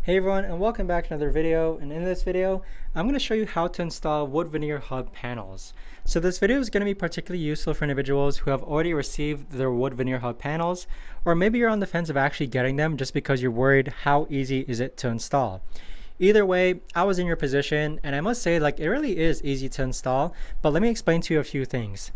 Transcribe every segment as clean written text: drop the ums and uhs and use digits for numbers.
Hey everyone, and welcome back to another video. And in this video, I'm going to show you how to install Wood Veneer Hub panels. So this video is going to be particularly useful for individuals who have already received their Wood Veneer Hub panels, or maybe you're on the fence of actually getting them just because you're worried how easy is it to install. Either way, I was in your position, and I must say, it really is easy to install, but let me explain to you a few things.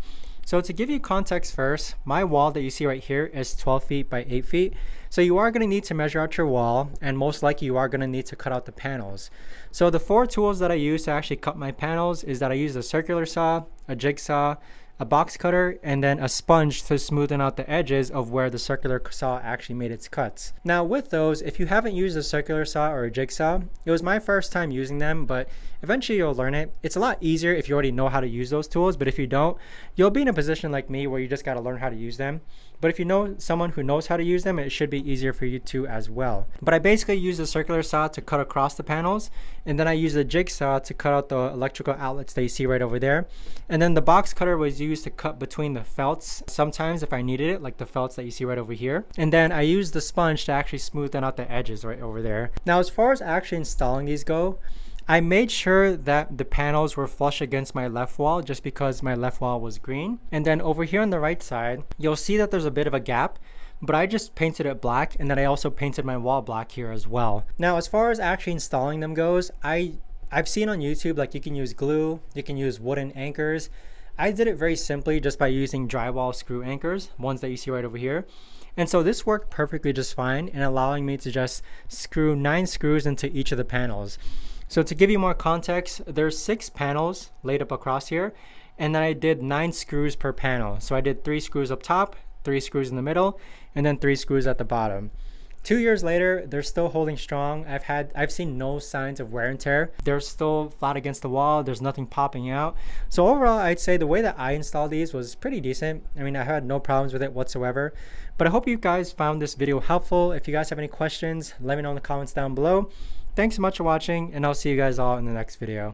So to give you context first, my wall that you see right here is 12 feet by 8 feet. So you are going to need to measure out your wall, and most likely you are going to need to cut out the panels. So the 4 tools that I use to actually cut my panels is that I use a circular saw, a jigsaw, a box cutter, and then a sponge to smoothen out the edges of where the circular saw actually made its cuts. Now with those, if you haven't used a circular saw or a jigsaw, it was my first time using them, but eventually you'll learn it. It's a lot easier if you already know how to use those tools, but if you don't, you'll be in a position like me where you just got to learn how to use them. But if you know someone who knows how to use them, it should be easier for you too as well. But I basically use the circular saw to cut across the panels, and then I use the jigsaw to cut out the electrical outlets that you see right over there. And then the box cutter was used to cut between the felts sometimes if I needed it, like the felts that you see right over here. And then I used the sponge to actually smoothen out the edges right over there. Now as far as actually installing these go, I made sure that the panels were flush against my left wall just because my left wall was green. And then over here on the right side, you'll see that there's a bit of a gap, but I just painted it black, and then I also painted my wall black here as well. Now, as far as actually installing them goes, I've seen on YouTube, you can use glue, you can use wooden anchors. I did it very simply just by using drywall screw anchors, ones that you see right over here. And so this worked perfectly just fine in allowing me to just screw 9 screws into each of the panels. So to give you more context, there's 6 panels laid up across here, and then I did 9 screws per panel. So I did 3 screws up top, 3 screws in the middle, and then 3 screws at the bottom. 2 years later, they're still holding strong. I've seen no signs of wear and tear. They're still flat against the wall. There's nothing popping out. So overall, I'd say the way that I installed these was pretty decent. I mean, I had no problems with it whatsoever. But I hope you guys found this video helpful. If you guys have any questions, let me know in the comments down below. Thanks so much for watching, and I'll see you guys all in the next video.